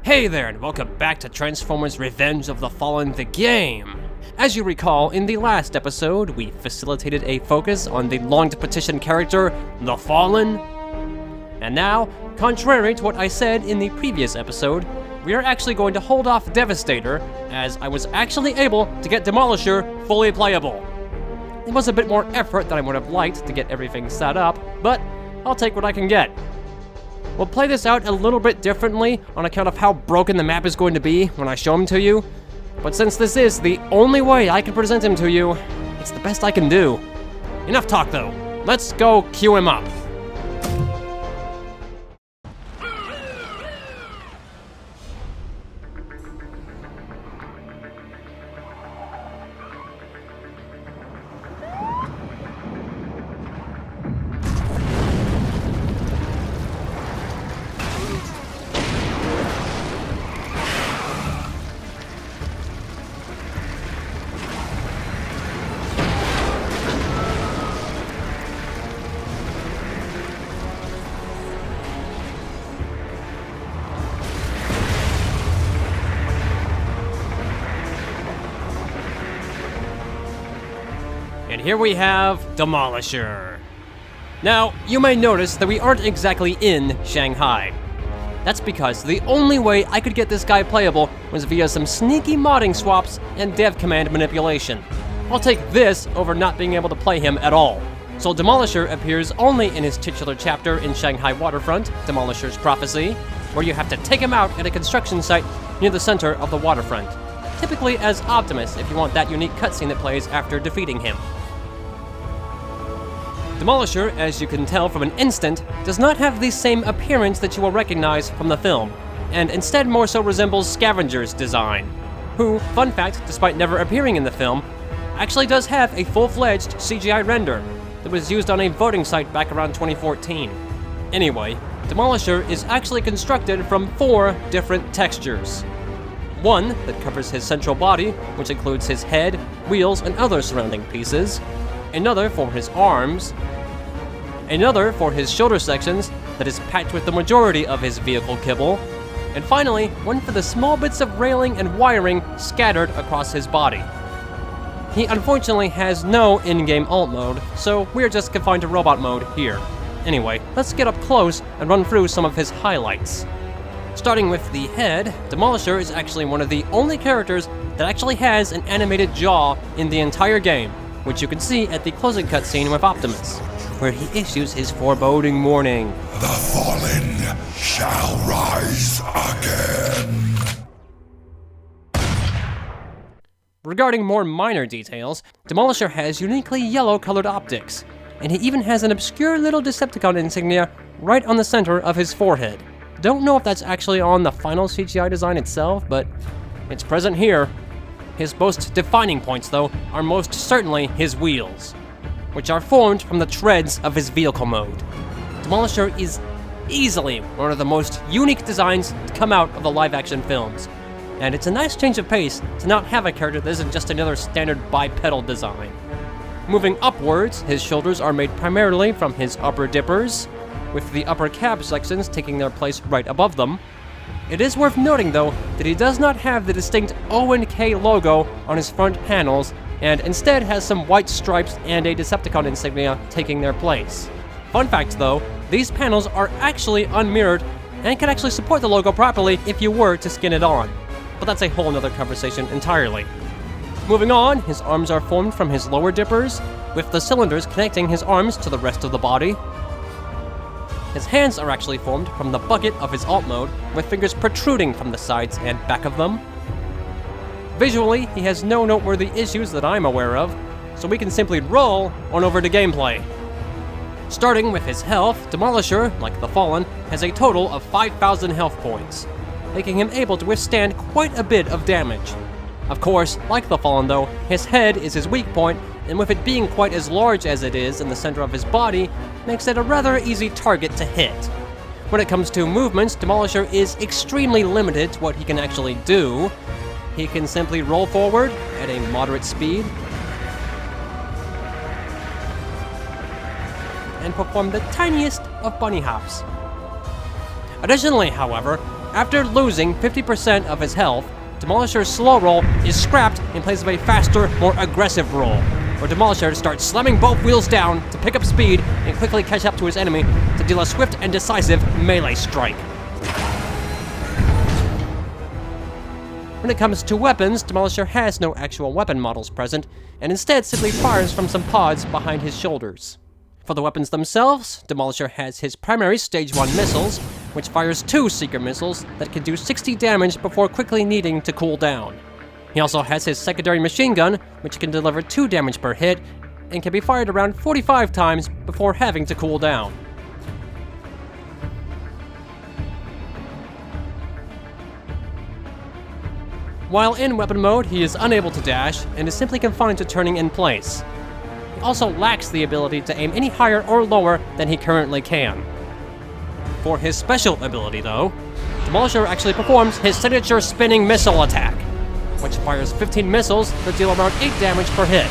Hey there, and welcome back to Transformers Revenge of the Fallen, the game. As you recall, in the last episode, we facilitated a focus on the long-to-petition character, the Fallen. And now, contrary to what I said in the previous episode, we are actually going to hold off Devastator, as I was actually able to get Demolishor fully playable. It was a bit more effort than I would have liked to get everything set up, but I'll take what I can get. We'll play this out a little bit differently on account of how broken the map is going to be when I show him to you. But since this is the only way I can present him to you, it's the best I can do. Enough talk though, let's go queue him up. And here we have Demolishor. Now, you may notice that we aren't exactly in Shanghai. That's because the only way I could get this guy playable was via some sneaky modding swaps and dev command manipulation. I'll take this over not being able to play him at all. So Demolishor appears only in his titular chapter in Shanghai Waterfront, Demolishor's Prophecy, where you have to take him out at a construction site near the center of the waterfront. Typically as Optimus if you want that unique cutscene that plays after defeating him. Demolishor, as you can tell from an instant, does not have the same appearance that you will recognize from the film, and instead more so resembles Scavenger's design, who, fun fact, despite never appearing in the film, actually does have a full-fledged CGI render that was used on a voting site back around 2014. Anyway, Demolishor is actually constructed from 4 different textures. One that covers his central body, which includes his head, wheels, and other surrounding pieces. Another for his arms, another for his shoulder sections that is packed with the majority of his vehicle kibble, and finally, one for the small bits of railing and wiring scattered across his body. He unfortunately has no in-game alt mode, so we're just confined to robot mode here. Anyway, let's get up close and run through some of his highlights. Starting with the head, Demolishor is actually one of the only characters that actually has an animated jaw in the entire game, which you can see at the closing cutscene with Optimus, where he issues his foreboding warning. The fallen shall rise again. Regarding more minor details, Demolishor has uniquely yellow-colored optics, and he even has an obscure little Decepticon insignia right on the center of his forehead. Don't know if that's actually on the final CGI design itself, but it's present here. His most defining points, though, are most certainly his wheels, which are formed from the treads of his vehicle mode. Demolishor is easily one of the most unique designs to come out of the live-action films, and it's a nice change of pace to not have a character that isn't just another standard bipedal design. Moving upwards, his shoulders are made primarily from his upper dippers, with the upper cab sections taking their place right above them. It is worth noting, though, that he does not have the distinct O and K logo on his front panels, and instead has some white stripes and a Decepticon insignia taking their place. Fun fact, though, these panels are actually unmirrored and can actually support the logo properly if you were to skin it on, but that's a whole nother conversation entirely. Moving on, his arms are formed from his lower dippers, with the cylinders connecting his arms to the rest of the body. His hands are actually formed from the bucket of his alt mode, with fingers protruding from the sides and back of them. Visually, he has no noteworthy issues that I'm aware of, so we can simply roll on over to gameplay. Starting with his health, Demolishor, like the Fallen, has a total of 5,000 health points, making him able to withstand quite a bit of damage. Of course, like the Fallen though, his head is his weak point, and with it being quite as large as it is in the center of his body, makes it a rather easy target to hit. When it comes to movements, Demolishor is extremely limited to what he can actually do. He can simply roll forward at a moderate speed, and perform the tiniest of bunny hops. Additionally, however, After losing 50% of his health, Demolishor's slow roll is scrapped in place of a faster, more aggressive roll, where Demolisher starts slamming both wheels down to pick up speed and quickly catch up to his enemy to deal a swift and decisive melee strike. When it comes to weapons, Demolishor has no actual weapon models present, and instead simply fires from some pods behind his shoulders. For the weapons themselves, Demolishor has his primary Stage 1 missiles, which fires 2 Seeker missiles that can do 60 damage before quickly needing to cool down. He also has his secondary machine gun, which can deliver 2 damage per hit, and can be fired around 45 times before having to cool down. While in weapon mode, he is unable to dash, and is simply confined to turning in place. He also lacks the ability to aim any higher or lower than he currently can. For his special ability, though, Demolishor actually performs his signature spinning missile attack, which fires 15 missiles that deal around 8 damage per hit.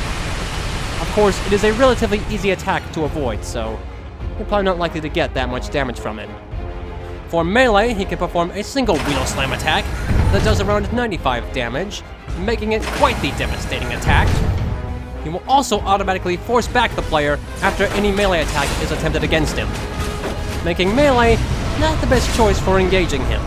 Of course, it is a relatively easy attack to avoid, so you're probably not likely to get that much damage from it. For melee, he can perform a single wheel slam attack that does around 95 damage, making it quite the devastating attack. He will also automatically force back the player after any melee attack is attempted against him, making melee not the best choice for engaging him.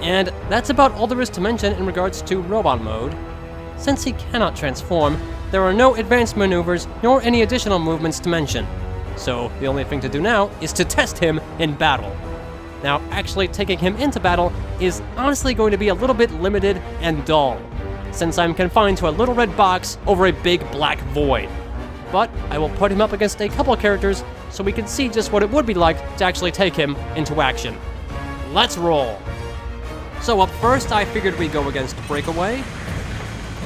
And that's about all there is to mention in regards to Robot Mode. Since he cannot transform, there are no advanced maneuvers nor any additional movements to mention. So the only thing to do now is to test him in battle. Now, actually taking him into battle is honestly going to be a little bit limited and dull, since I'm confined to a little red box over a big black void. But I will put him up against a couple characters so we can see just what it would be like to actually take him into action. Let's roll! So up first, I figured we'd go against Breakaway,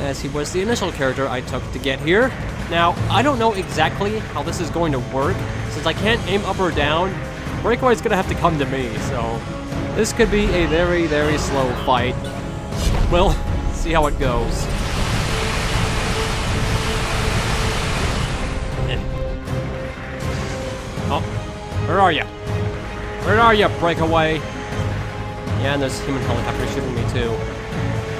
as he was the initial character I took to get here. Now, I don't know exactly how this is going to work, since I can't aim up or down. Breakaway's gonna have to come to me, so this could be a very, very slow fight. We'll see how it goes. Oh, where are you? Where are you, Breakaway? Yeah, and there's human helicopter shooting me too.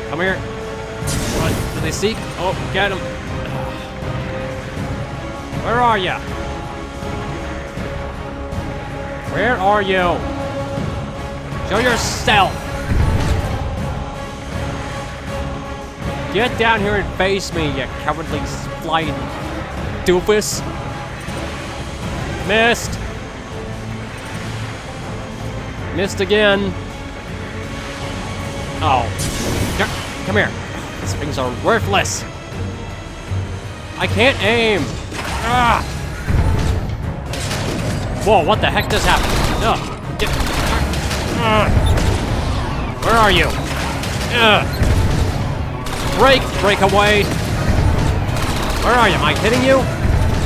Come here. What? Do they seek? Oh, get him. Where are you? Where are you? Show yourself! Get down here and face me, you cowardly flying doofus. Missed. Missed again. Oh. Come here. These things are worthless. I can't aim. Ah. Whoa, what the heck just happened? Where are you? Breakaway. Where are you? Am I hitting you?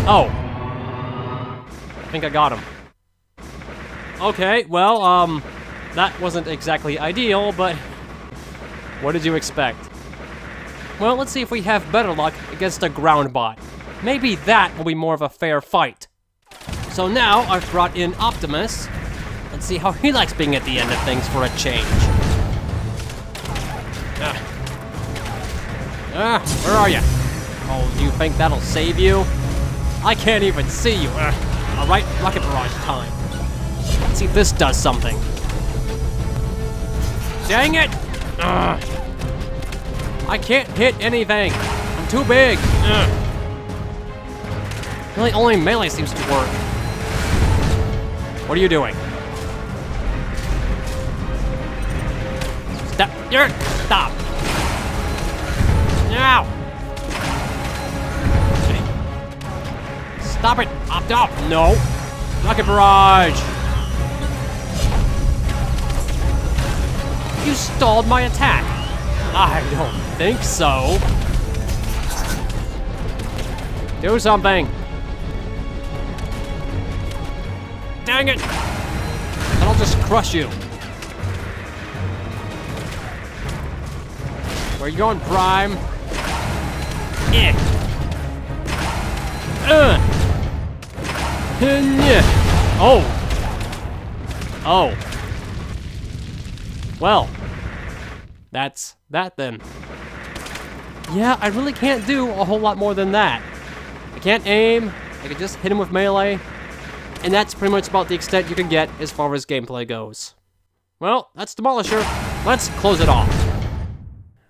Oh. I think I got him. Okay, well, that wasn't exactly ideal, but what did you expect? Well, let's see if we have better luck against a ground bot. Maybe that will be more of a fair fight. So now I've brought in Optimus. Let's see how he likes being at the end of things for a change. Where are you? Oh, do you think that'll save you? I can't even see you. Alright, rocket barrage time. Let's see if this does something. Dang it! I can't hit anything. I'm too big. Really, only melee seems to work. What are you doing? Stop. Stop. Now. Stop it. Opt out. No. Rocket barrage. You stalled my attack. I don't think so. Do something. Dang it! And I'll just crush you. Where you going, Prime? Oh. Oh. Well. That's that then. Yeah, I really can't do a whole lot more than that. I can't aim. I can just hit him with melee. And that's pretty much about the extent you can get as far as gameplay goes. Well, that's Demolishor. Let's close it off.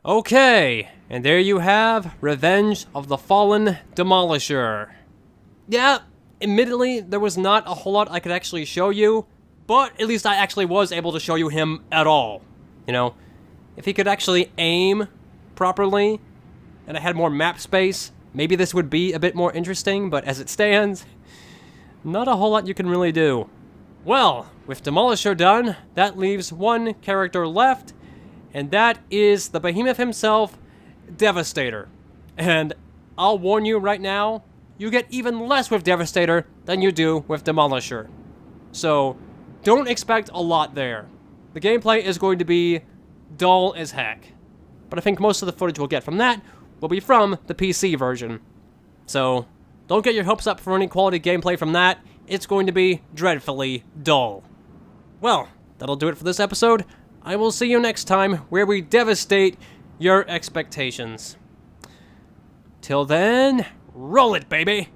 Okay, and there you have Revenge of the Fallen Demolishor. Yeah, admittedly, there was not a whole lot I could actually show you, but at least I actually was able to show you him at all. You know, if he could actually aim properly, and I had more map space, maybe this would be a bit more interesting, but as it stands, not a whole lot you can really do. Well, with Demolishor done, that leaves one character left, and that is the behemoth himself, Devastator. And I'll warn you right now, you get even less with Devastator than you do with Demolishor. So, don't expect a lot there. The gameplay is going to be dull as heck. But I think most of the footage we'll get from that will be from the PC version. So, don't get your hopes up for any quality gameplay from that. It's going to be dreadfully dull. Well, that'll do it for this episode. I will see you next time, where we devastate your expectations. Till then, roll it, baby!